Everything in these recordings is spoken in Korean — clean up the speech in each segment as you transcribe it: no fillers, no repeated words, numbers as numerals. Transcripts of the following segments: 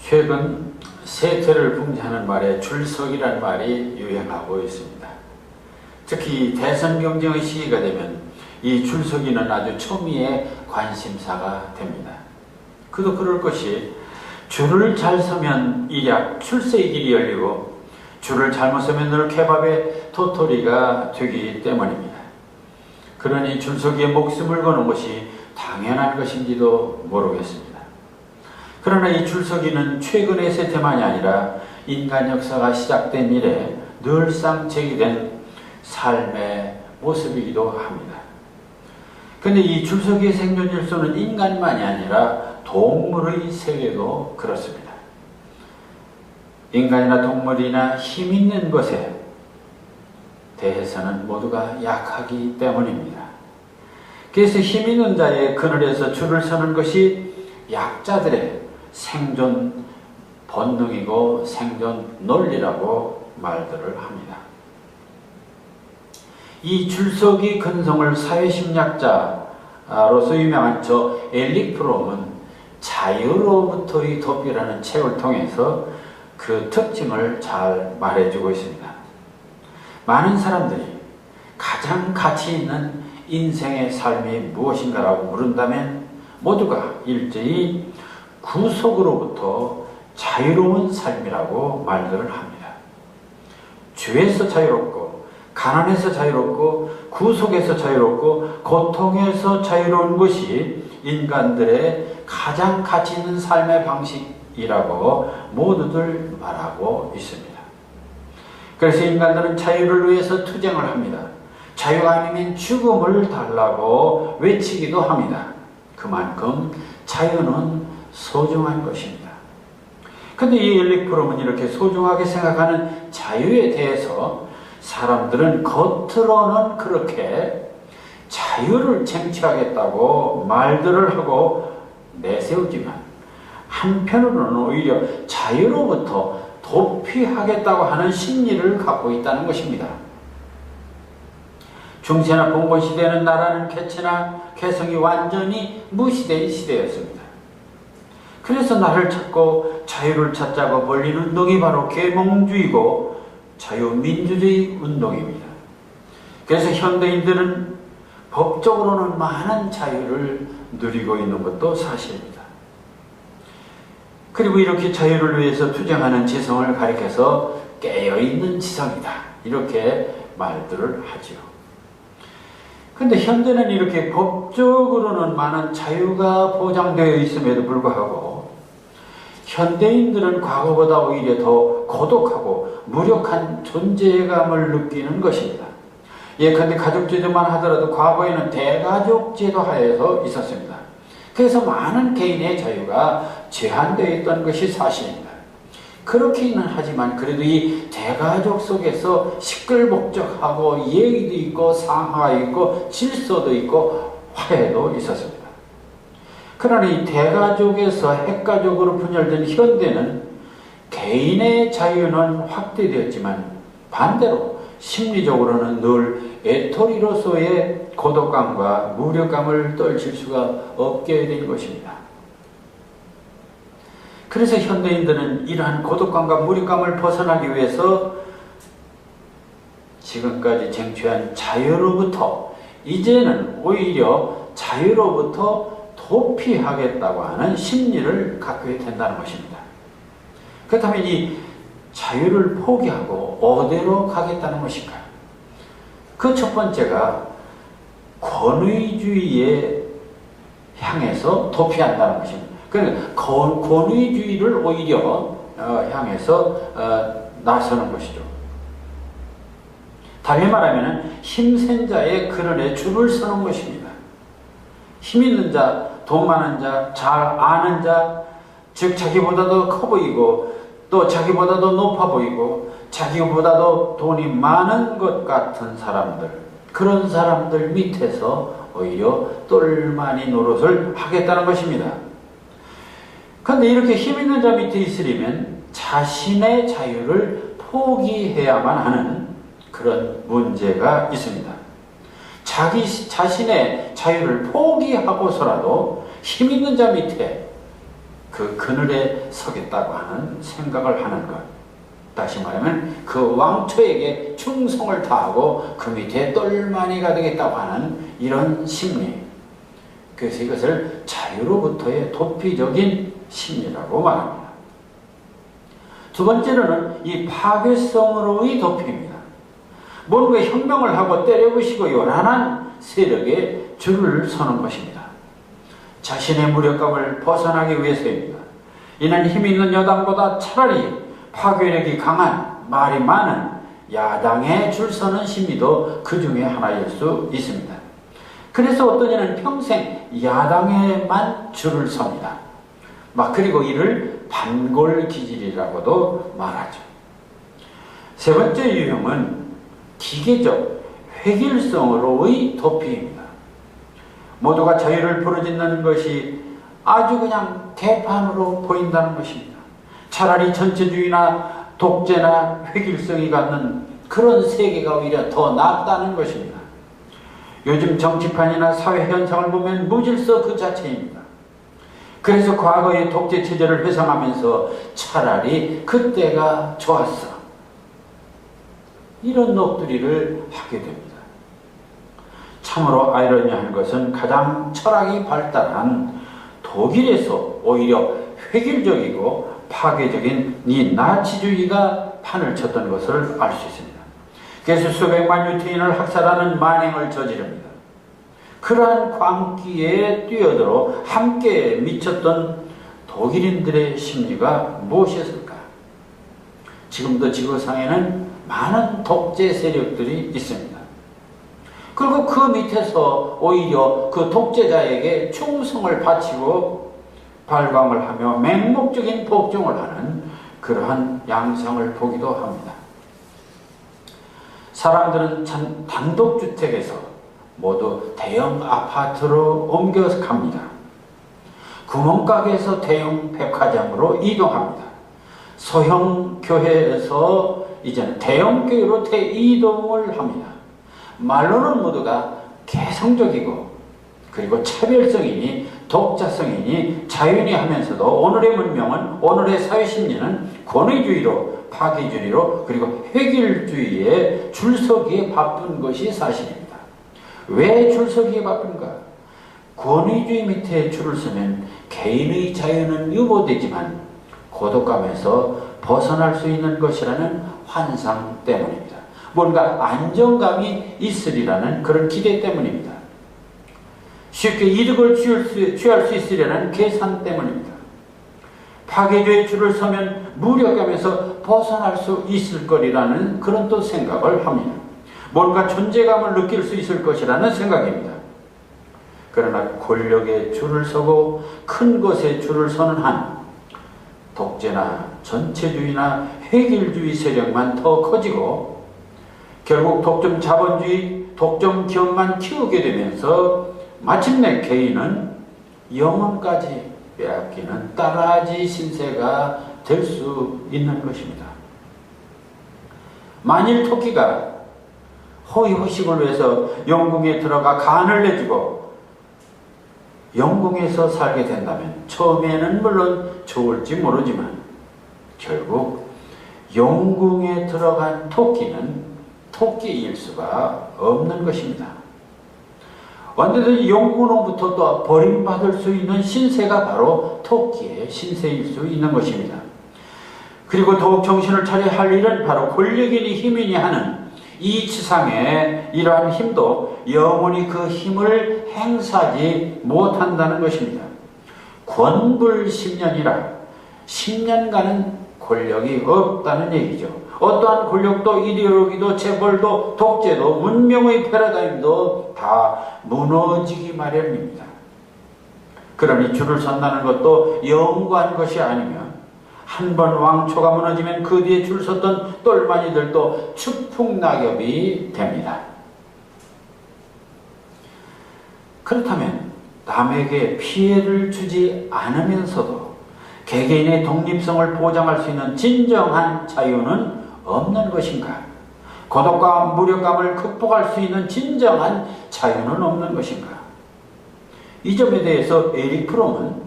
최근 세태를 풍자하는 말에 출석이라는 말이 유행하고 있습니다. 특히 대선 경쟁의 시기가 되면 이 출석이는 아주 초미의 관심사가 됩니다. 그도 그럴 것이 줄을 잘 서면 일약 출세의 길이 열리고 줄을 잘못 서면 늘 케밥의 도토리가 되기 때문입니다. 그러니 줄서기에 목숨을 거는 것이 당연한 것인지도 모르겠습니다. 그러나 이 줄서기는 최근의 세태만이 아니라 인간 역사가 시작된 이래 늘상 제기된 삶의 모습이기도 합니다. 그런데 이 줄서기의 생존 질서는 인간만이 아니라 동물의 세계도 그렇습니다. 인간이나 동물이나 힘 있는 것에 대해서는 모두가 약하기 때문입니다. 그래서 힘 있는 자의 그늘에서 줄을 서는 것이 약자들의 생존 본능이고 생존 논리라고 말들을 합니다. 이 줄서기 근성을 사회심리학자로서 유명한 저 에릭 프롬은 자유로부터의 도피라는 책을 통해서 그 특징을 잘 말해주고 있습니다. 많은 사람들이 가장 가치 있는 인생의 삶이 무엇인가라고 물은다면 모두가 일제히 구속으로부터 자유로운 삶이라고 말들을 합니다. 죄에서 자유롭고 가난에서 자유롭고 구속에서 자유롭고 고통에서 자유로운 것이 인간들의 가장 가치 있는 삶의 방식이라고 모두들 말하고 있습니다. 그래서 인간들은 자유를 위해서 투쟁을 합니다. 자유가 아니면 죽음을 달라고 외치기도 합니다. 그만큼 자유는 소중한 것입니다. 그런데 이 엘릭 프롬은 이렇게 소중하게 생각하는 자유에 대해서 사람들은 겉으로는 그렇게 자유를 쟁취하겠다고 말들을 하고 내세우지만 한편으로는 오히려 자유로부터 도피하겠다고 하는 심리를 갖고 있다는 것입니다. 중세나 봉건시대는 나라는 개체나 개성이 완전히 무시된 시대였습니다. 그래서 나를 찾고 자유를 찾자고 벌린 운동이 바로 계몽주의고 자유민주주의 운동입니다. 그래서 현대인들은 법적으로는 많은 자유를 누리고 있는 것도 사실입니다. 그리고 이렇게 자유를 위해서 투쟁하는 지성을 가리켜서 깨어있는 지성이다, 이렇게 말들을 하지요. 그런데 현대는 이렇게 법적으로는 많은 자유가 보장되어 있음에도 불구하고 현대인들은 과거보다 오히려 더 고독하고 무력한 존재감을 느끼는 것입니다. 예컨대 가족제도만 하더라도 과거에는 대가족제도 하에서 있었습니다. 그래서 많은 개인의 자유가 제한되어 있던 것이 사실입니다. 그렇기는 하지만 그래도 이 대가족 속에서 시끌벅적하고 예의도 있고 상하가 있고 질서도 있고 화해도 있었습니다. 그러나 이 대가족에서 핵가족으로 분열된 현대는 개인의 자유는 확대되었지만 반대로 심리적으로는 늘 애토리로서의 고독감과 무력감을 떨칠 수가 없게 된 것입니다. 그래서 현대인들은 이러한 고독감과 무력감을 벗어나기 위해서 지금까지 쟁취한 자유로부터 이제는 오히려 자유로부터 도피하겠다고 하는 심리를 갖게 된다는 것입니다. 그렇다면 이 자유를 포기하고 어디로 가겠다는 것인가? 그 첫 번째가 권위주의에 향해서 도피한다는 것입니다. 그러니까 권위주의를 오히려 향해서 나서는 것이죠. 달리 말하면 힘센 자의 그늘에 줄을 서는 것입니다. 힘 있는 자, 돈 많은 자, 잘 아는 자, 즉 자기보다도 커 보이고 또 자기보다도 높아 보이고 자기보다도 돈이 많은 것 같은 사람들, 그런 사람들 밑에서 오히려 똘마니 노릇을 하겠다는 것입니다. 그런데 이렇게 힘 있는 자 밑에 있으려면 자신의 자유를 포기해야만 하는 그런 문제가 있습니다. 자신의 자유를 포기하고서라도 힘 있는 자 밑에 그 그늘에 서겠다고 하는 생각을 하는 것. 다시 말하면 그 왕초에게 충성을 다하고 그 밑에 똘마니가 되겠다고 하는 이런 심리. 그래서 이것을 자유로부터의 도피적인 심리라고 말합니다. 두 번째로는 이 파괴성으로의 도피입니다. 뭔가 혁명을 하고 때려부시고 요란한 세력에 줄을 서는 것입니다. 자신의 무력감을 벗어나기 위해서입니다. 이는 힘 있는 여당보다 차라리 파괴력이 강한, 말이 많은 야당에 줄 서는 심리도 그 중에 하나일 수 있습니다. 그래서 어떤 이는 평생 야당에만 줄을 섭니다. 그리고 이를 반골기질이라고도 말하죠. 세 번째 유형은 기계적 획일성으로의 도피입니다. 모두가 자유를 부르짖는 것이 아주 그냥 개판으로 보인다는 것입니다. 차라리 전체주의나 독재나 획일성이 갖는 그런 세계가 오히려 더 낫다는 것입니다. 요즘 정치판이나 사회 현상을 보면 무질서 그 자체입니다. 그래서 과거의 독재 체제를 회상하면서 차라리 그때가 좋았어, 이런 넋두리를 하게 됩니다. 참으로 아이러니한 것은 가장 철학이 발달한 독일에서 오히려 획일적이고 파괴적인 이 나치주의가 판을 쳤던 것을 알 수 있습니다. 그래서 수백만 유태인을 학살하는 만행을 저지릅니다. 그러한 광기에 뛰어들어 함께 미쳤던 독일인들의 심리가 무엇이었을까? 지금도 지구상에는 많은 독재 세력들이 있습니다. 그리고 그 밑에서 오히려 그 독재자에게 충성을 바치고 발광을 하며 맹목적인 복종을 하는 그러한 양상을 보기도 합니다. 사람들은 단독주택에서 모두 대형 아파트로 옮겨 갑니다. 구멍가게에서 대형 백화점으로 이동합니다. 소형 교회에서 이제는 대형 교회로 대이동을 합니다. 말로는 모두가 개성적이고 그리고 차별성이니 독자성이니 자유니 하면서도 오늘의 문명은, 오늘의 사회심리는 권위주의로, 파괴주의로 그리고 획일주의에 줄서기에 바쁜 것이 사실입니다. 왜 줄서기에 바쁜가? 권위주의 밑에 줄을 서면 개인의 자유는 유보되지만 고독감에서 벗어날 수 있는 것이라는 환상 때문입니다. 뭔가 안정감이 있으리라는 그런 기대 때문입니다. 쉽게 이득을 취할 수 있으려는 계산 때문입니다. 파괴주의 줄을 서면 무력감에서 벗어날 수 있을 거리라는 그런 또 생각을 합니다. 뭔가 존재감을 느낄 수 있을 것이라는 생각입니다. 그러나 권력에 줄을 서고 큰 것에 줄을 서는 한 독재나 전체주의나 획일주의 세력만 더 커지고 결국 독점 자본주의, 독점 기업만 키우게 되면서 마침내 개인은 영혼까지 빼앗기는 따라지 신세가 될 수 있는 것입니다. 만일 토끼가 호의호식을 위해서 영궁에 들어가 간을 내주고 영궁에서 살게 된다면 처음에는 물론 좋을지 모르지만 결국 영궁에 들어간 토끼는 토끼일 수가 없는 것입니다. 언제든지 영궁으로부터 또 버림받을 수 있는 신세가 바로 토끼의 신세일 수 있는 것입니다. 그리고 더욱 정신을 차려야 할 일은 바로 권력이니 힘이니 하는 이 지상의 이러한 힘도 영원히 그 힘을 행사하지 못한다는 것입니다. 권불 10년이라 10년간은 권력이 없다는 얘기죠. 어떠한 권력도 이데올로기도 재벌도 독재도 문명의 패러다임도 다 무너지기 마련입니다. 그러니 줄을 선다는 것도 영구한 것이 아니면 한 번 왕초가 무너지면 그 뒤에 줄 섰던 똘마니들도 추풍낙엽이 됩니다. 그렇다면 남에게 피해를 주지 않으면서도 개개인의 독립성을 보장할 수 있는 진정한 자유는 없는 것인가? 고독과 무력감을 극복할 수 있는 진정한 자유는 없는 것인가? 이 점에 대해서 에릭 프롬은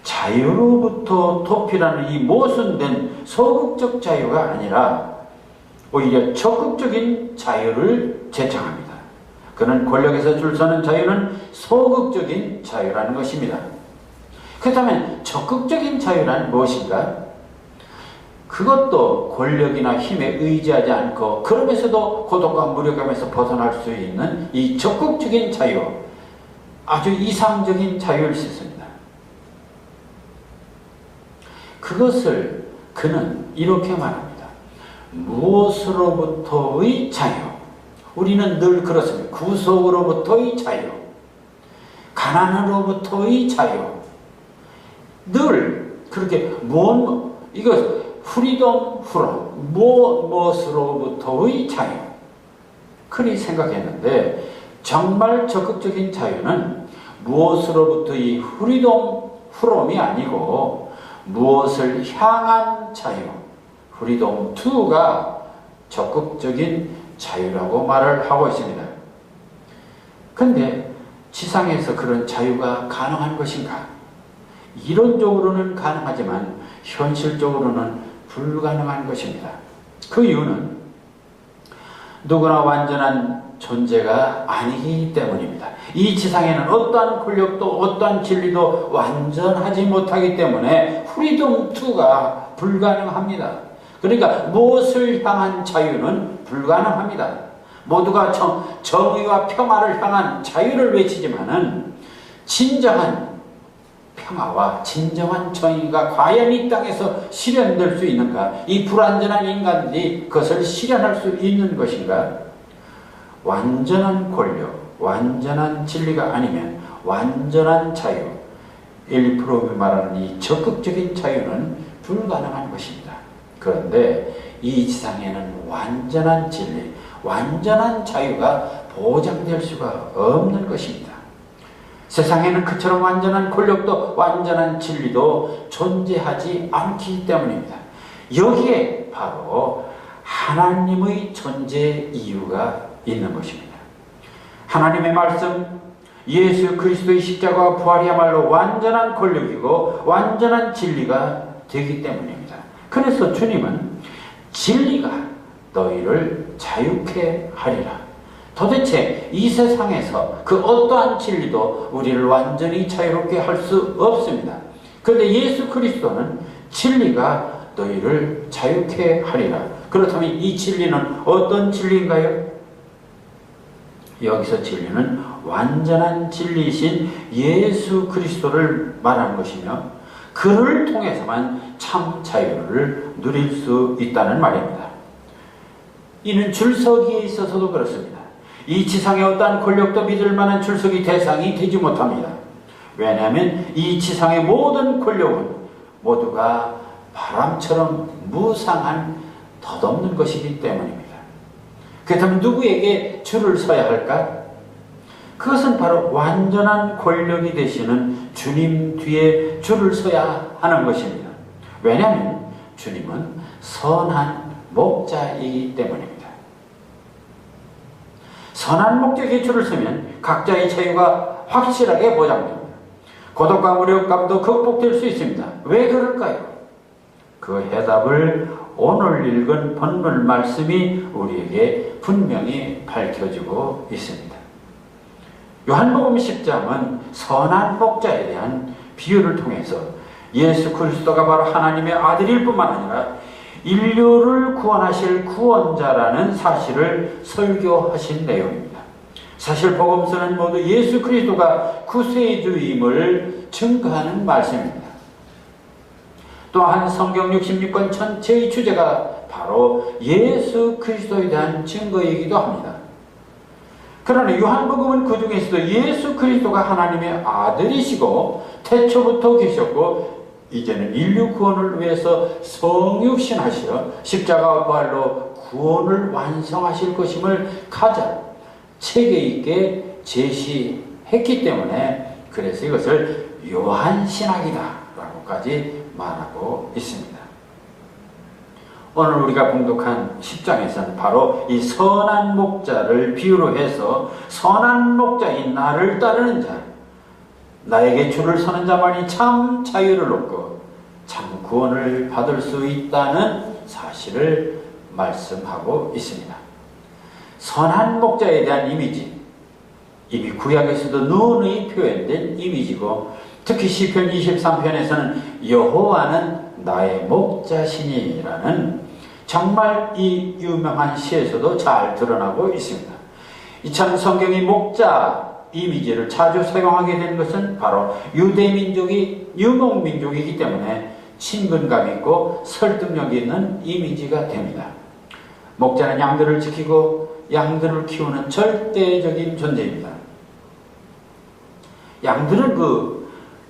자유로부터 도피라는 이 모순된 소극적 자유가 아니라 오히려 적극적인 자유를 제창합니다. 그는 권력에서 줄 서는 자유는 소극적인 자유라는 것입니다. 그렇다면 적극적인 자유란 무엇인가? 그것도 권력이나 힘에 의지하지 않고 그러면서도 고독과 무력감에서 벗어날 수 있는 이 적극적인 자유, 아주 이상적인 자유를 씻습니다. 그것을 그는 이렇게 말합니다. 무엇으로부터의 자유. 우리는 늘 그렇습니다. 구속으로부터의 자유, 가난으로부터의 자유. 늘 그렇게 이거 프리덤 프롬 무엇으로부터의 자유. 그리 생각했는데 정말 적극적인 자유는 무엇으로부터의 프리덤 프롬이 아니고 무엇을 향한 자유, 프리덤 투가 적극적인 자유라고 말을 하고 있습니다. 근데 지상에서 그런 자유가 가능한 것인가? 이론적으로는 가능하지만 현실적으로는 불가능한 것입니다. 그 이유는 누구나 완전한 존재가 아니기 때문입니다. 이 지상에는 어떠한 권력도 어떠한 진리도 완전하지 못하기 때문에 프리덤 투가 불가능합니다. 그러니까 무엇을 향한 자유는 불가능합니다. 모두가 정의와 평화를 향한 자유를 외치지만은 진정한 평화와 진정한 정의가 과연 이 땅에서 실현될 수 있는가? 이 불완전한 인간들이 그것을 실현할 수 있는 것인가? 완전한 권력, 완전한 진리가 아니면 완전한 자유, 일프로이 말하는 이 적극적인 자유는 불가능한 것입니다. 그런데 이 지상에는 완전한 진리, 완전한 자유가 보장될 수가 없는 것입니다. 세상에는 그처럼 완전한 권력도 완전한 진리도 존재하지 않기 때문입니다. 여기에 바로 하나님의 존재 이유가 있는 것입니다. 하나님의 말씀, 예수 그리스도의 십자가와 부활이야말로 완전한 권력이고 완전한 진리가 되기 때문입니다. 그래서 주님은 진리가 너희를 자유케 하리라. 도대체 이 세상에서 그 어떠한 진리도 우리를 완전히 자유롭게 할 수 없습니다. 그런데 예수 그리스도는 진리가 너희를 자유케 하리라. 그렇다면 이 진리는 어떤 진리인가요? 여기서 진리는 완전한 진리이신 예수 그리스도를 말하는 것이며 그를 통해서만 참 자유를 누릴 수 있다는 말입니다. 이는 줄서기에 있어서도 그렇습니다. 이 지상의 어떠한 권력도 믿을 만한 출석이 대상이 되지 못합니다. 왜냐하면 이 지상의 모든 권력은 모두가 바람처럼 무상한 덧없는 것이기 때문입니다. 그렇다면 누구에게 줄을 서야 할까? 그것은 바로 완전한 권력이 되시는 주님 뒤에 줄을 서야 하는 것입니다. 왜냐하면 주님은 선한 목자이기 때문입니다. 선한 목자에게 줄을 서면 각자의 자유가 확실하게 보장됩니다. 고독과 무력감도 극복될 수 있습니다. 왜 그럴까요? 그 해답을 오늘 읽은 본문 말씀이 우리에게 분명히 밝혀주고 있습니다. 요한복음 10장은 선한 목자에 대한 비유를 통해서 예수 그리스도가 바로 하나님의 아들일 뿐만 아니라 인류를 구원하실 구원자라는 사실을 설교하신 내용입니다. 사실 복음서는 모두 예수 그리스도가 구세주임을 증거하는 말씀입니다. 또한 성경 66권 전체의 주제가 바로 예수 그리스도에 대한 증거이기도 합니다. 그러나 요한복음은 그 중에서도 예수 그리스도가 하나님의 아들이시고 태초부터 계셨고 이제는 인류 구원을 위해서 성육신하시어 십자가와 부활로 구원을 완성하실 것임을 가장 체계 있게 제시했기 때문에 그래서 이것을 요한신학이다 라고까지 말하고 있습니다. 오늘 우리가 봉독한 10장에서는 바로 이 선한 목자를 비유로 해서 선한 목자인 나를 따르는 자, 나에게 줄을 서는 자만이 참 자유를 얻고 참 구원을 받을 수 있다는 사실을 말씀하고 있습니다. 선한 목자에 대한 이미지, 이미 구약에서도 누누이 표현된 이미지고, 특히 시편 23편에서는 여호와는 나의 목자시니라는 정말 이 유명한 시에서도 잘 드러나고 있습니다. 참 성경이 목자 이미지를 자주 사용하게 된 것은 바로 유대민족이 유목민족이기 때문에 친근감 있고 설득력 있는 이미지가 됩니다. 목자는 양들을 지키고 양들을 키우는 절대적인 존재입니다. 양들은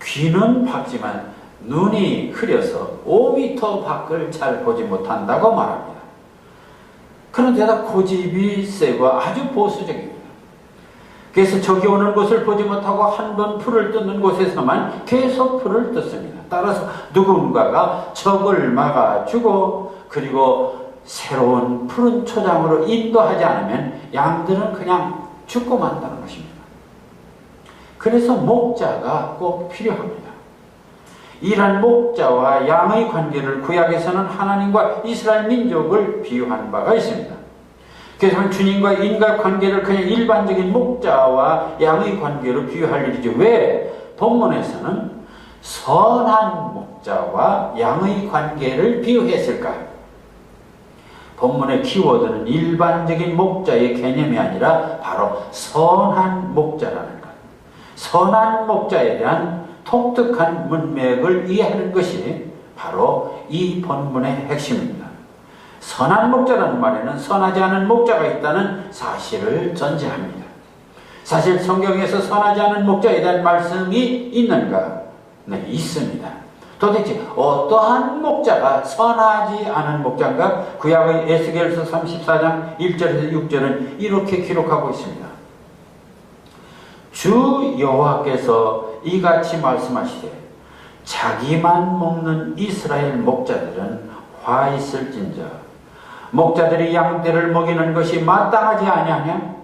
귀는 밝지만 눈이 흐려서 5m 밖을 잘 보지 못한다고 말합니다. 그런데다 고집이 세고 아주 보수적입니다. 그래서 적이 오는 곳을 보지 못하고 한 번 풀을 뜯는 곳에서만 계속 풀을 뜯습니다. 따라서 누군가가 적을 막아주고 그리고 새로운 푸른 초장으로 인도하지 않으면 양들은 그냥 죽고 만다는 것입니다. 그래서 목자가 꼭 필요합니다. 이러한 목자와 양의 관계를 구약에서는 하나님과 이스라엘 민족을 비유한 바가 있습니다. 그래서 주님과 인간 관계를 그냥 일반적인 목자와 양의 관계로 비유할 일이죠. 왜 본문에서는 선한 목자와 양의 관계를 비유했을까요? 본문의 키워드는 일반적인 목자의 개념이 아니라 바로 선한 목자라는 것. 선한 목자에 대한 독특한 문맥을 이해하는 것이 바로 이 본문의 핵심입니다. 선한 목자라는 말에는 선하지 않은 목자가 있다는 사실을 전제합니다. 사실 성경에서 선하지 않은 목자에 대한 말씀이 있는가? 네, 있습니다. 도대체 어떠한 목자가 선하지 않은 목자인가? 구약의 에스겔서 34장 1절에서 6절은 이렇게 기록하고 있습니다. 주 여호와께서 이같이 말씀하시되 자기만 먹는 이스라엘 목자들은 화 있을진저 목자들이 양떼를 먹이는 것이 마땅하지 아니하냐?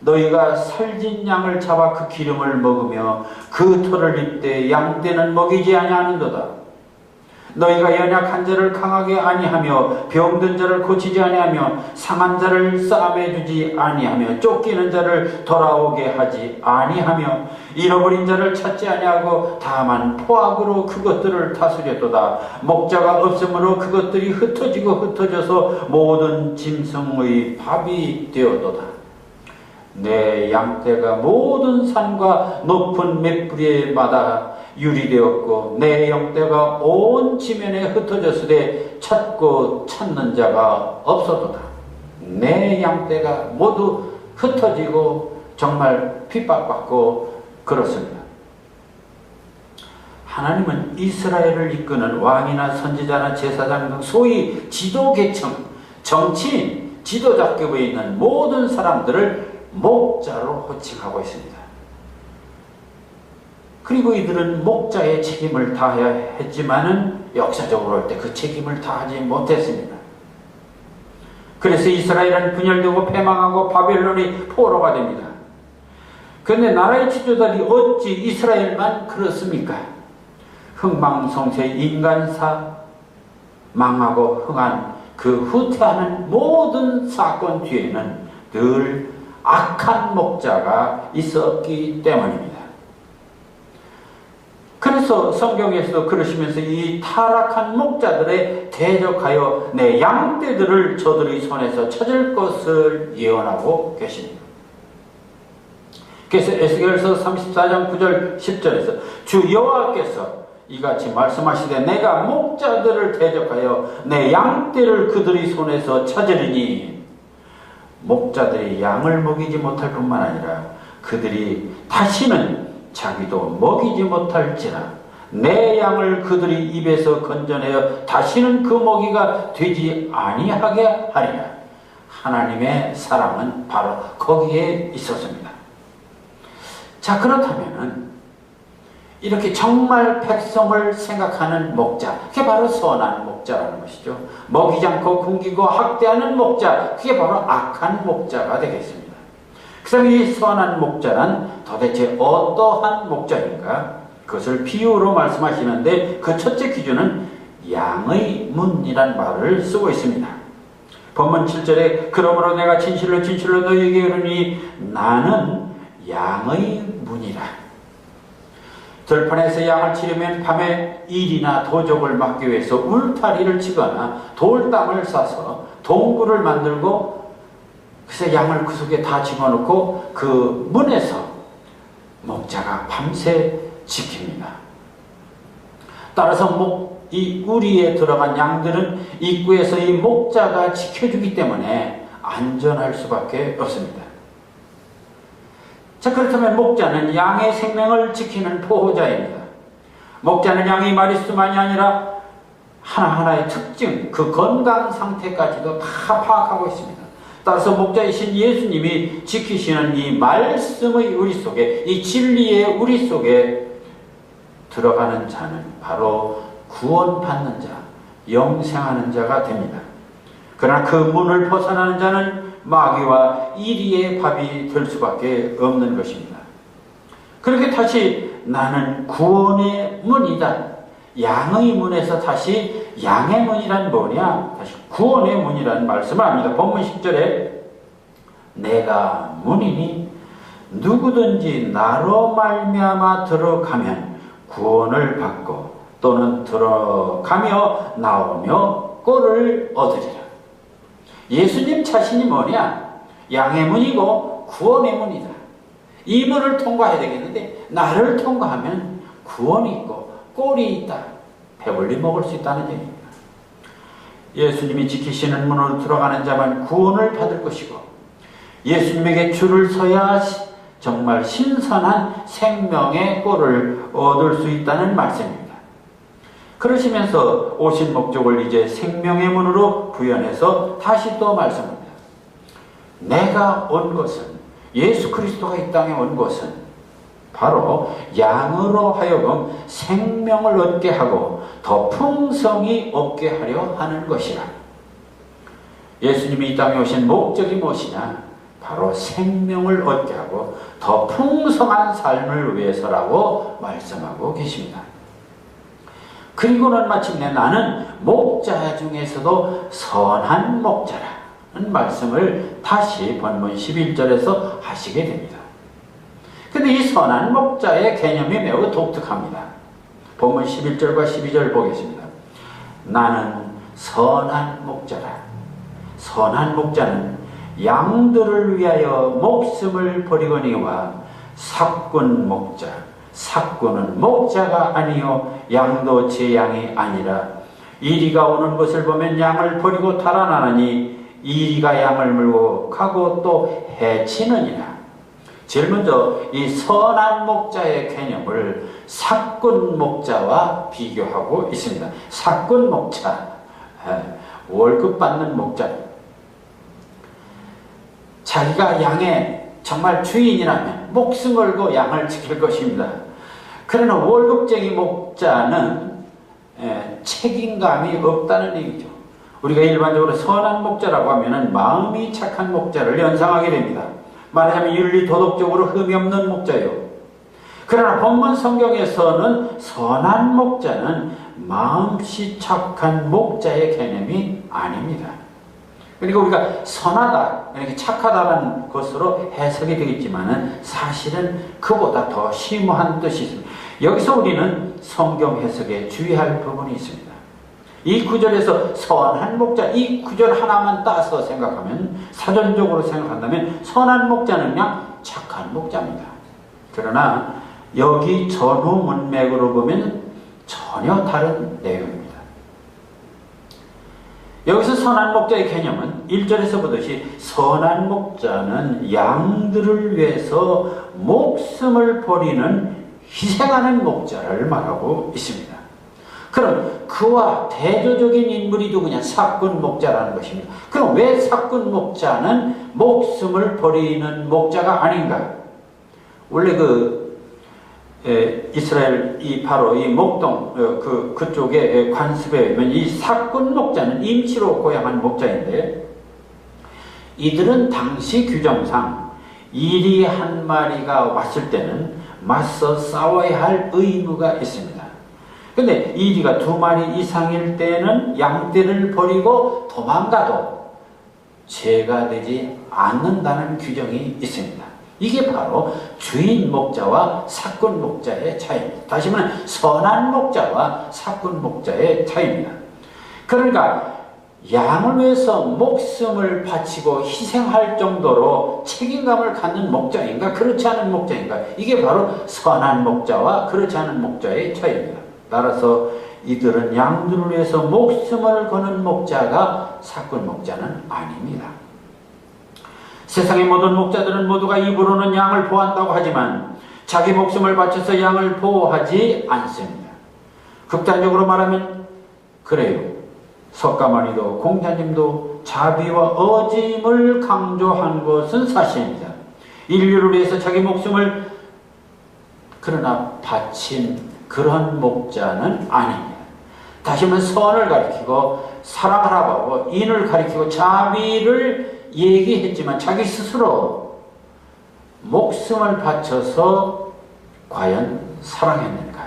너희가 살진 양을 잡아 그 기름을 먹으며 그 털을 입되 양떼는 먹이지 아니하는도다. 너희가 연약한 자를 강하게 아니하며 병든 자를 고치지 아니하며 상한 자를 싸매 주지 아니하며 쫓기는 자를 돌아오게 하지 아니하며 잃어버린 자를 찾지 아니하고 다만 포악으로 그것들을 다스렸도다. 목자가 없으므로 그것들이 흩어지고 흩어져서 모든 짐승의 밥이 되었도다. 내 양떼가 모든 산과 높은 맷뿌리마다 유리되었고 내 양떼가 온 지면에 흩어졌으되 찾고 찾는 자가 없어도다. 내 양떼가 모두 흩어지고 정말 핍박받고 그렇습니다. 하나님은 이스라엘을 이끄는 왕이나 선지자나 제사장 등 소위 지도계층, 정치인, 지도자급에 있는 모든 사람들을 목자로 호칭하고 있습니다. 그리고 이들은 목자의 책임을 다해야 했지만은 역사적으로 할 때 그 책임을 다하지 못했습니다. 그래서 이스라엘은 분열되고 패망하고 바벨론이 포로가 됩니다. 그런데 나라의 지도자들이 어찌 이스라엘만 그렇습니까? 흥망성쇠 인간사 망하고 흥한 그 후퇴하는 모든 사건 뒤에는 늘 악한 목자가 있었기 때문입니다. 그래서 성경에서도 그러시면서 이 타락한 목자들에 대적하여 내 양떼들을 저들의 손에서 찾을 것을 예언하고 계십니다. 그래서 에스겔서 34장 9절 10절에서 주 여호와께서 이같이 말씀하시되 내가 목자들을 대적하여 내 양떼를 그들의 손에서 찾으리니 목자들이 양을 먹이지 못할 뿐만 아니라 그들이 다시는 자기도 먹이지 못할지라 내 양을 그들이 입에서 건져내어 다시는 그 먹이가 되지 아니하게 하리라. 하나님의 사랑은 바로 거기에 있었습니다. 자, 그렇다면은 이렇게 정말 백성을 생각하는 목자, 그게 바로 선한 목자라는 것이죠. 먹이지 않고 굶기고 학대하는 목자, 그게 바로 악한 목자가 되겠습니다. 그 다음에 이 선한 목자란 도대체 어떠한 목자인가? 그것을 비유로 말씀하시는데 그 첫째 기준은 양의 문이란 말을 쓰고 있습니다. 본문 7절에 그러므로 내가 진실로 진실로 너희에게 이르니 나는 양의 문이라. 들판에서 양을 치려면 밤에 일이나 도적을 막기 위해서 울타리를 치거나 돌담을 싸서 동굴을 만들고 그래서 양을 그 속에 다 집어넣고 그 문에서 목자가 밤새 지킵니다. 따라서 이 우리에 들어간 양들은 입구에서 이 목자가 지켜주기 때문에 안전할 수밖에 없습니다. 자, 그렇다면 목자는 양의 생명을 지키는 보호자입니다. 목자는 양의 마리수만이 아니라 하나하나의 특징, 그 건강 상태까지도 다 파악하고 있습니다. 따라서 목자이신 예수님이 지키시는 이 말씀의 우리 속에, 이 진리의 우리 속에 들어가는 자는 바로 구원받는 자, 영생하는 자가 됩니다. 그러나 그 문을 벗어나는 자는 마귀와 이리의 밥이 될 수밖에 없는 것입니다. 그렇게 다시 나는 구원의 문이다. 양의 문에서 다시 양의 문이란 뭐냐? 다시 구원의 문이라는 말씀을 합니다. 본문 10절에 내가 문이니 누구든지 나로 말미암아 들어가면 구원을 받고 또는 들어가며 나오며 꼴을 얻으리라. 예수님 자신이 뭐냐? 양의 문이고 구원의 문이다. 이 문을 통과해야 되겠는데 나를 통과하면 구원이 있고 꼴이 있다. 배불리 먹을 수 있다는 얘기입니다. 예수님이 지키시는 문으로 들어가는 자만 구원을 받을 것이고 예수님에게 줄을 서야 정말 신선한 생명의 꼴을 얻을 수 있다는 말씀입니다. 그러시면서 오신 목적을 이제 생명의 문으로 부연해서 다시 또 말씀합니다. 내가 온 것은, 예수 그리스도가 이 땅에 온 것은 바로 양으로 하여금 생명을 얻게 하고 더 풍성히 얻게 하려 하는 것이라. 예수님이 이 땅에 오신 목적이 무엇이냐? 바로 생명을 얻게 하고 더 풍성한 삶을 위해서라고 말씀하고 계십니다. 그리고는 마침내 나는 목자 중에서도 선한 목자라는 말씀을 다시 본문 11절에서 하시게 됩니다. 근데 이 선한 목자의 개념이 매우 독특합니다. 본문 11절과 12절 보겠습니다. 나는 선한 목자라. 선한 목자는 양들을 위하여 목숨을 버리거니와 삭군 목자, 삭군은 목자가 아니요 양도 제 양이 아니라 이리가 오는 것을 보면 양을 버리고 달아나느니 이리가 양을 물고 가고 또 해치느니라. 제일 먼저 이 선한 목자의 개념을 삭군 목자와 비교하고 있습니다. 삭군 목자, 월급 받는 목자. 자기가 양의 정말 주인이라면 목숨 걸고 양을 지킬 것입니다. 그러나 월급쟁이 목자는 책임감이 없다는 얘기죠. 우리가 일반적으로 선한 목자라고 하면 마음이 착한 목자를 연상하게 됩니다. 말하자면 윤리 도덕적으로 흠이 없는 목자요. 그러나 본문 성경에서는 선한 목자는 마음씨 착한 목자의 개념이 아닙니다. 그러니까 우리가 선하다, 이렇게 착하다는 것으로 해석이 되겠지만 사실은 그보다 더 심오한 뜻이 있습니다. 여기서 우리는 성경 해석에 주의할 부분이 있습니다. 이 구절에서 선한 목자, 이 구절 하나만 따서 생각하면, 사전적으로 생각한다면 선한 목자는 그냥 착한 목자입니다. 그러나 여기 전후 문맥으로 보면 전혀 다른 내용입니다. 여기서 선한 목자의 개념은 1절에서 보듯이 선한 목자는 양들을 위해서 목숨을 버리는 희생하는 목자를 말하고 있습니다. 그럼 그와 대조적인 인물이 누구냐? 삭군 목자라는 것입니다. 그럼 왜 삭군 목자는 목숨을 버리는 목자가 아닌가? 원래 이스라엘 바로 이 목동 그쪽에 관습에 보면 이 삭군 목자는 임시로 고용한 목자인데 이들은 당시 규정상 일이 한 마리가 왔을 때는 맞서 싸워야 할 의무가 있습니다. 근데 이리가 2마리 이상일 때는 양떼를 버리고 도망가도 죄가 되지 않는다는 규정이 있습니다. 이게 바로 주인 목자와 사꾼 목자의 차이입니다. 다시 말하면 선한 목자와 사꾼 목자의 차이입니다. 그러니까 양을 위해서 목숨을 바치고 희생할 정도로 책임감을 갖는 목자인가 그렇지 않은 목자인가, 이게 바로 선한 목자와 그렇지 않은 목자의 차이입니다. 따라서 이들은 양들을 위해서 목숨을 거는 목자가 사꾼 목자는 아닙니다. 세상의 모든 목자들은 모두가 입으로는 양을 보호한다고 하지만 자기 목숨을 바쳐서 양을 보호하지 않습니다. 극단적으로 말하면 그래요. 석가모니도 공자님도 자비와 어짐을 강조한 것은 사실입니다. 인류를 위해서 자기 목숨을 그러나 바친 그런 목자는 아닙니다. 다시 말해 선을 가리키고 사랑을 하고 인을 가리키고 자비를 얘기했지만 자기 스스로 목숨을 바쳐서 과연 사랑했는가?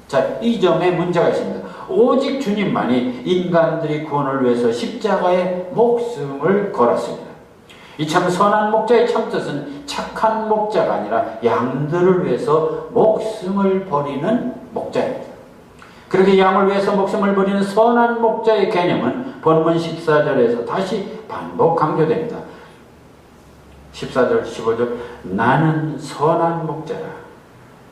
자, 이 점에 문제가 있습니다. 오직 주님만이 인간들의 구원을 위해서 십자가에 목숨을 걸었습니다. 이 참 선한 목자의 참뜻은 착한 목자가 아니라 양들을 위해서 목숨을 버리는 목자입니다. 그렇게 양을 위해서 목숨을 버리는 선한 목자의 개념은 본문 14절에서 다시 반복 강조됩니다. 14절, 15절, 나는 선한 목자라.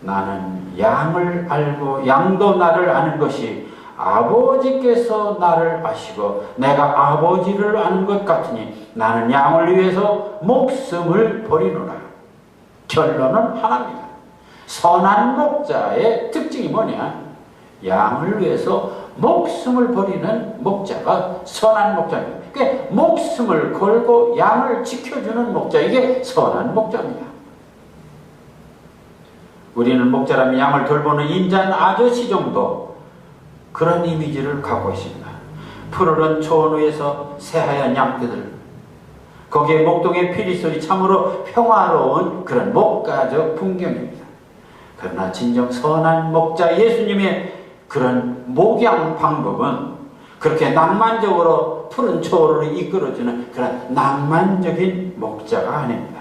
나는 양을 알고 양도 나를 아는 것이 아버지께서 나를 아시고 내가 아버지를 아는 것 같으니 나는 양을 위해서 목숨을 버리노라. 결론은 하나입니다. 선한 목자의 특징이 뭐냐? 양을 위해서 목숨을 버리는 목자가 선한 목자입니다. 그러니까 목숨을 걸고 양을 지켜주는 목자, 이게 선한 목자입니다. 우리는 목자라면 양을 돌보는 인자한 아저씨 정도 그런 이미지를 갖고 있습니다. 푸르른 초원 위에서 새하얀 양떼들, 거기에 목동의 피리소리, 참으로 평화로운 그런 목가적 풍경입니다. 그러나 진정 선한 목자 예수님의 그런 목양 방법은 그렇게 낭만적으로 푸른 초원으로 이끌어주는 그런 낭만적인 목자가 아닙니다.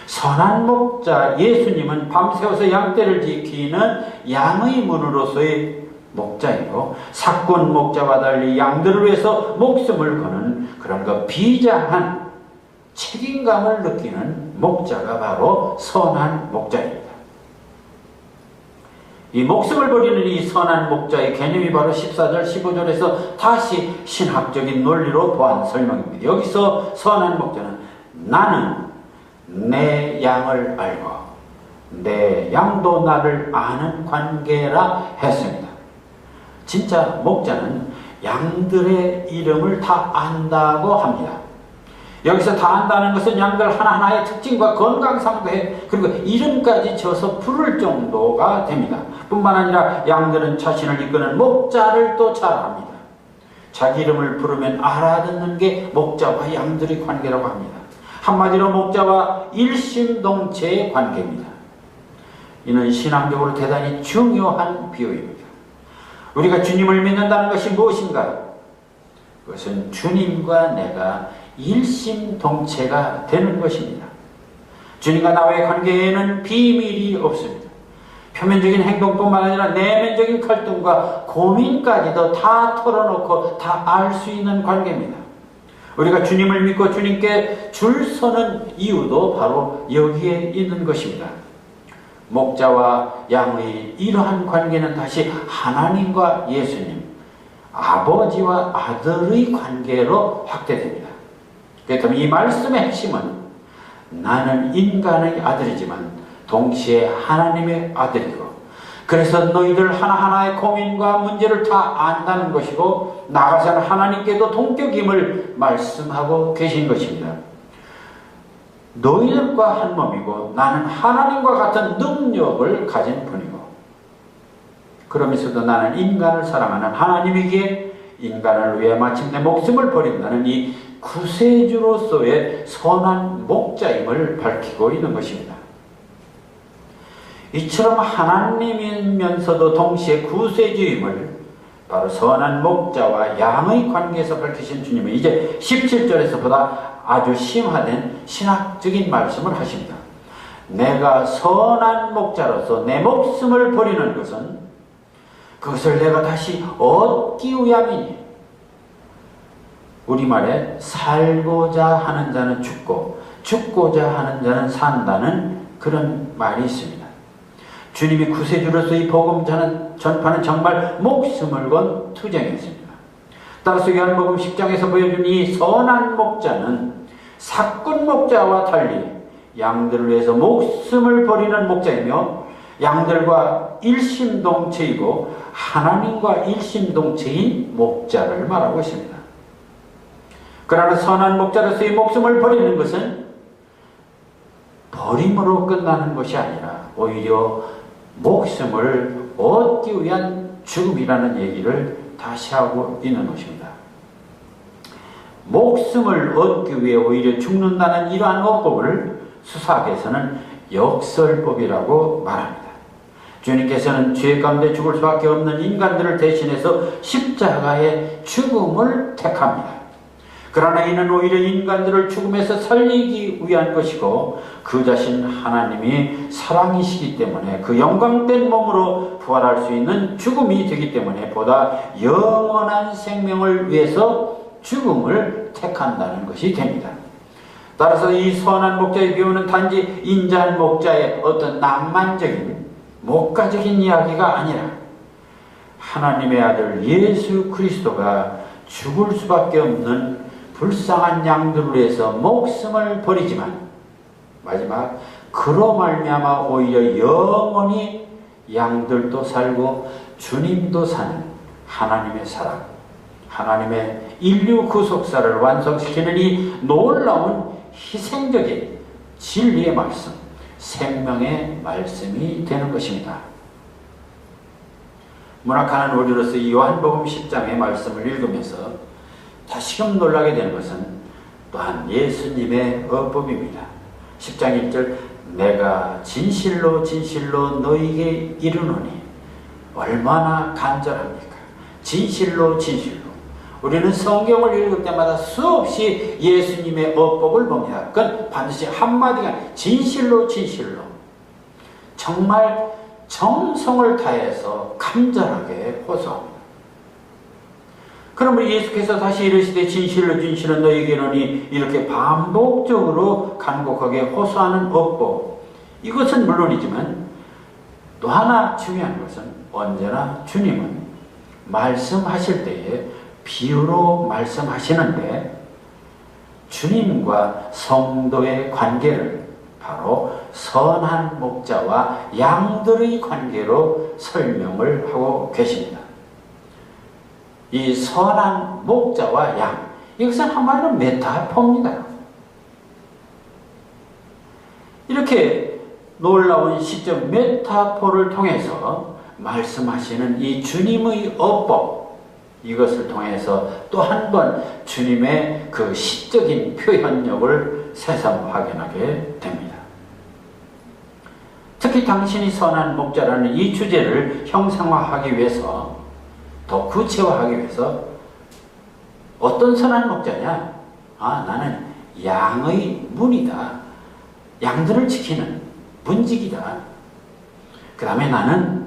선한 목자 예수님은 밤새워서 양떼를 지키는 양의 문으로서의 목자이고, 사꾼 목자와 달리 양들을 위해서 목숨을 거는 그런 거 비장한 책임감을 느끼는 목자가 바로 선한 목자입니다. 이 목숨을 버리는 이 선한 목자의 개념이 바로 14절, 15절에서 다시 신학적인 논리로 보완 설명입니다. 여기서 선한 목자는 나는 내 양을 알고 내 양도 나를 아는 관계라 했습니다. 진짜 목자는 양들의 이름을 다 안다고 합니다. 여기서 다 안다는 것은 양들 하나하나의 특징과 건강 상태, 그리고 이름까지 지어서 부를 정도가 됩니다. 뿐만 아니라 양들은 자신을 이끄는 목자를 또 잘 압니다. 자기 이름을 부르면 알아듣는 게 목자와 양들의 관계라고 합니다. 한마디로 목자와 일심동체의 관계입니다. 이는 신앙적으로 대단히 중요한 비유입니다. 우리가 주님을 믿는다는 것이 무엇인가? 그것은 주님과 내가 일심동체가 되는 것입니다. 주님과 나와의 관계에는 비밀이 없습니다. 표면적인 행동뿐만 아니라 내면적인 갈등과 고민까지도 다 털어놓고 다 알 수 있는 관계입니다. 우리가 주님을 믿고 주님께 줄 서는 이유도 바로 여기에 있는 것입니다. 목자와 양의 이러한 관계는 다시 하나님과 예수님, 아버지와 아들의 관계로 확대됩니다. 그렇다면 이 말씀의 핵심은 나는 인간의 아들이지만 동시에 하나님의 아들이고, 그래서 너희들 하나하나의 고민과 문제를 다 안다는 것이고, 나아가서는 하나님께도 동격임을 말씀하고 계신 것입니다. 너희들과 한 몸이고 나는 하나님과 같은 능력을 가진 분이고, 그러면서도 나는 인간을 사랑하는 하나님이기에 인간을 위해 마침내 목숨을 버린다는 이 구세주로서의 선한 목자임을 밝히고 있는 것입니다. 이처럼 하나님이면서도 동시에 구세주임을 바로 선한 목자와 양의 관계에서 밝히신 주님은 이제 17절에서 보다 아주 심화된 신학적인 말씀을 하십니다. 내가 선한 목자로서 내 목숨을 버리는 것은 그것을 내가 다시 얻기 위함이니, 우리말에 살고자 하는 자는 죽고 죽고자 하는 자는 산다는 그런 말이 있습니다. 주님이 구세주로서 이 복음 전파는 정말 목숨을 건 투쟁이었습니다. 따라서 요한복음 10장에서 보여준 이 선한 목자는 사꾼 목자와 달리 양들을 위해서 목숨을 버리는 목자이며 양들과 일심동체이고 하나님과 일심동체인 목자를 말하고 있습니다. 그러나 선한 목자로서 이 목숨을 버리는 것은 버림으로 끝나는 것이 아니라 오히려 목숨을 얻기 위한 죽음이라는 얘기를 다시 하고 있는 것입니다. 목숨을 얻기 위해 오히려 죽는다는 이러한 어법을 수사학에서는 역설법이라고 말합니다. 주님께서는 죄 가운데 죽을 수밖에 없는 인간들을 대신해서 십자가의 죽음을 택합니다. 그러나 이는 오히려 인간들을 죽음에서 살리기 위한 것이고 그 자신 하나님이 사랑이시기 때문에 그 영광된 몸으로 부활할 수 있는 죽음이 되기 때문에 보다 영원한 생명을 위해서 죽음을 택한다는 것이 됩니다. 따라서 이 선한 목자의 비유는 단지 인자한 목자의 어떤 낭만적인 목가적인 이야기가 아니라 하나님의 아들 예수 그리스도가 죽을 수밖에 없는 불쌍한 양들을 위해서 목숨을 버리지만 마지막 그로 말미암아 오히려 영원히 양들도 살고 주님도 사는 하나님의 사랑, 하나님의 인류 구속사를 완성시키는 이 놀라운 희생적인 진리의 말씀, 생명의 말씀이 되는 것입니다. 문학하는 우리로서 이 요한복음 10장의 말씀을 읽으면서 다시금 놀라게 되는 것은 또한 예수님의 어법입니다. 10장 1절 내가 진실로 진실로 너희에게 이르노니 얼마나 간절합니까? 진실로 진실로. 우리는 성경을 읽을 때마다 수없이 예수님의 어법을 봅니다. 그건 반드시 한마디가 진실로 진실로. 정말 정성을 다해서 간절하게 호소합니다. 그러면 예수께서 다시 이르시되 진실로 진실로 너희에게 이르노니 이렇게 반복적으로 간곡하게 호소하는 어법, 이것은 물론이지만 또 하나 중요한 것은 언제나 주님은 말씀하실 때에 비유로 말씀하시는데 주님과 성도의 관계를 바로 선한 목자와 양들의 관계로 설명을 하고 계십니다. 이 선한 목자와 양, 이것은 한마디로 메타포입니다. 이렇게 놀라운 시적 메타포를 통해서 말씀하시는 이 주님의 어법, 이것을 통해서 또 한 번 주님의 그 시적인 표현력을 새삼 확인하게 됩니다. 특히 당신이 선한 목자라는 이 주제를 형상화하기 위해서, 더 구체화하기 위해서 어떤 선한 목자냐? 나는 양의 문이다. 양들을 지키는 문직이다. 그 다음에 나는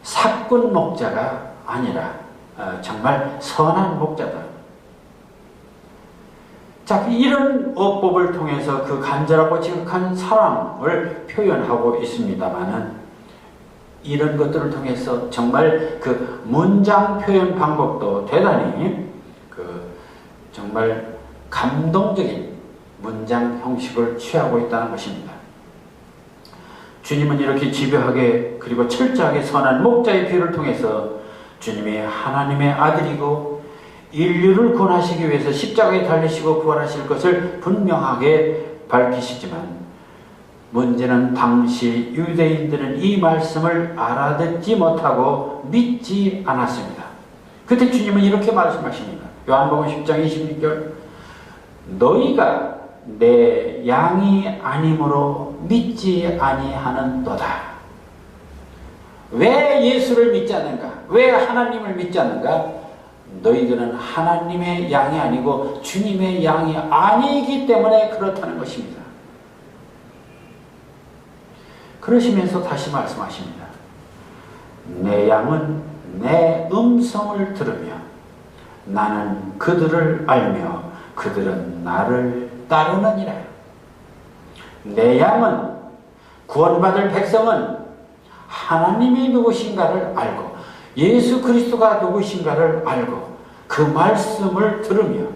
사꾼 목자가 아니라 정말 선한 목자다. 자, 이런 어법을 통해서 그 간절하고 지극한 사랑을 표현하고 있습니다만은 이런 것들을 통해서 정말 그 문장 표현 방법도 대단히 정말 감동적인 문장 형식을 취하고 있다는 것입니다. 주님은 이렇게 집요하게 그리고 철저하게 선한 목자의 비유를 통해서 주님이 하나님의 아들이고 인류를 구원하시기 위해서 십자가에 달리시고 부활하실 것을 분명하게 밝히시지만 문제는 당시 유대인들은 이 말씀을 알아듣지 못하고 믿지 않았습니다. 그때 주님은 이렇게 말씀하십니다. 요한복음 10장 26절 너희가 내 양이 아니므로 믿지 아니하는도다. 왜 예수를 믿지 않는가? 왜 하나님을 믿지 않는가? 너희들은 하나님의 양이 아니고 주님의 양이 아니기 때문에 그렇다는 것입니다. 그러시면서 다시 말씀하십니다. 내 양은 내 음성을 들으며 나는 그들을 알며 그들은 나를 따르느니라. 내 양은, 구원받을 백성은 하나님이 누구신가를 알고 예수 그리스도가 누구신가를 알고 그 말씀을 들으며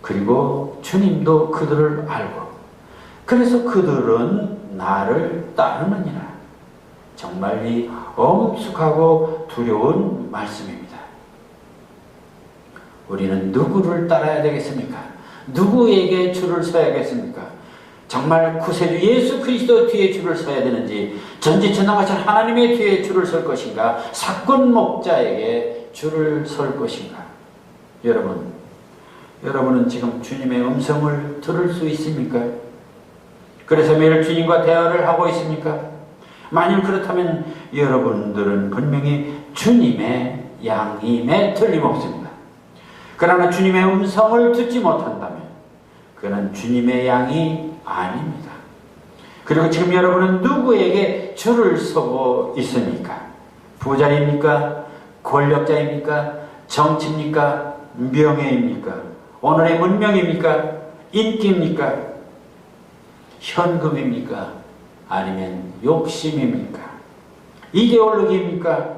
그리고 주님도 그들을 알고 그래서 그들은 나를 따르느니라. 정말 이 엄숙하고 두려운 말씀입니다. 우리는 누구를 따라야 되겠습니까? 누구에게 줄을 서야겠습니까? 정말 구세주 예수 그리스도 뒤에 줄을 서야 되는지, 전지전능하신 하나님의 뒤에 줄을 설 것인가, 사건 목자에게 줄을 설 것인가? 여러분은 지금 주님의 음성을 들을 수 있습니까? 그래서 매일 주님과 대화를 하고 있습니까? 만일 그렇다면 여러분들은 분명히 주님의 양임에 틀림없습니다. 그러나 주님의 음성을 듣지 못한다면 그는 주님의 양이 아닙니다. 그리고 지금 여러분은 누구에게 줄을 서고 있습니까? 부자입니까? 권력자입니까? 정치입니까? 명예입니까? 오늘의 문명입니까? 인기입니까? 현금입니까? 아니면 욕심입니까? 이데올로기입니까?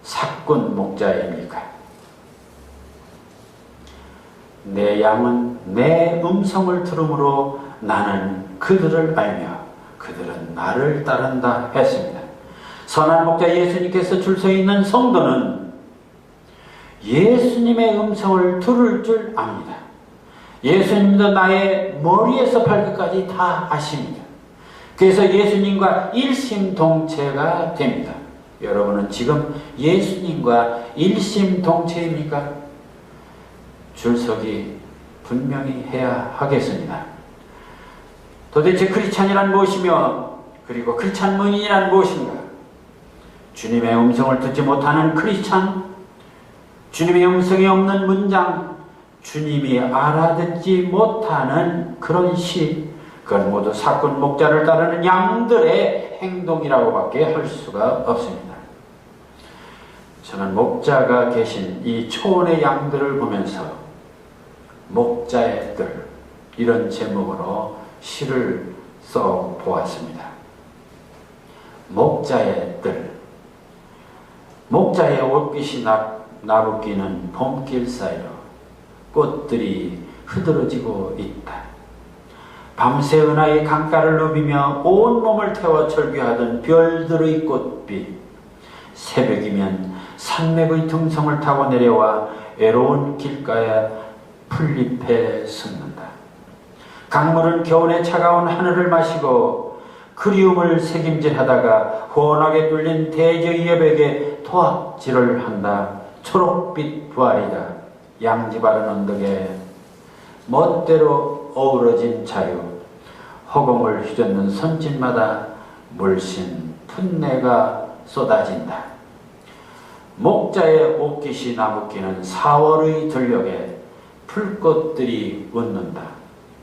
사건 목자입니까? 내 양은 내 음성을 들음으로 나는 그들을 알며 그들은 나를 따른다 했습니다. 선한 목자 예수님께서 줄 서 있는 성도는 예수님의 음성을 들을 줄 압니다. 예수님도 나의 머리에서 발끝까지 다 아십니다. 그래서 예수님과 일심동체가 됩니다. 여러분은 지금 예수님과 일심동체입니까? 줄서기 분명히 해야 하겠습니다. 도대체 크리스찬이란 무엇이며 그리고 크리스찬문이란 무엇인가? 주님의 음성을 듣지 못하는 크리스찬, 주님의 음성이 없는 문장, 주님이 알아듣지 못하는 그런 시, 그건 모두 사건 목자를 따르는 양들의 행동이라고밖에 할 수가 없습니다. 저는 목자가 계신 이 초원의 양들을 보면서 목자의 뜰, 이런 제목으로 시를 써 보았습니다. 목자의 뜰. 목자의 옷깃이 나부끼는 봄길 사이로 꽃들이 흐드러지고 있다. 밤새 은하의 강가를 누비며 온몸을 태워 절규하던 별들의 꽃빛. 새벽이면 산맥의 등성을 타고 내려와 외로운 길가에 풀잎에 숨는다. 강물은 겨울의 차가운 하늘을 마시고 그리움을 새김질하다가 훤하게 뚫린 대저의 여백에 토악질을 한다. 초록빛 부활이다. 양지바른 언덕에 멋대로 어우러진 자유, 허공을 휘젓는 선진마다 물씬 풋내가 쏟아진다. 목자의 옷깃이 나부끼는 4월의 들녘에 풀꽃들이 웃는다.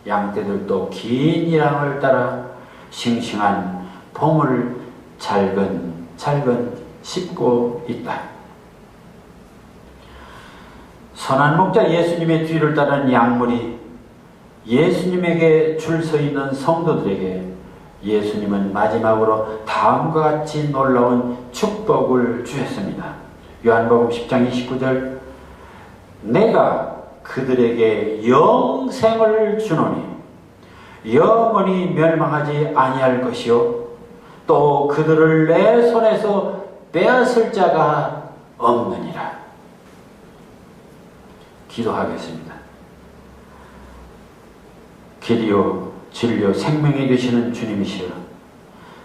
양떼들도 긴 이랑을 따라 싱싱한 봄을 잘근 씹고 있다. 선한 목자 예수님의 뒤를 따르는 양물이 예수님에게 줄 서 있는 성도들에게 예수님은 마지막으로 다음과 같이 놀라운 축복을 주셨습니다. 요한복음 10장 29절, 내가 그들에게 영생을 주노니 영원히 멸망하지 아니할 것이요 또 그들을 내 손에서 빼앗을 자가 없느니라. 기도하겠습니다. 길이요 진리요 생명이 되시는 주님이시여,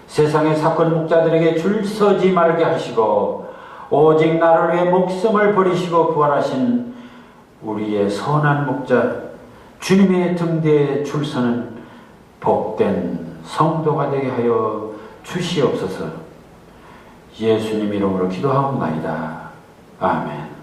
세상의 사건 목자들에게 줄 서지 말게 하시고 오직 나를 위해 목숨을 버리시고 부활하신 우리의 선한 목자 주님의 등대에 줄서는 복된 성도가 되게 하여 주시옵소서. 예수님 이름으로 기도하옵나이다. 아멘.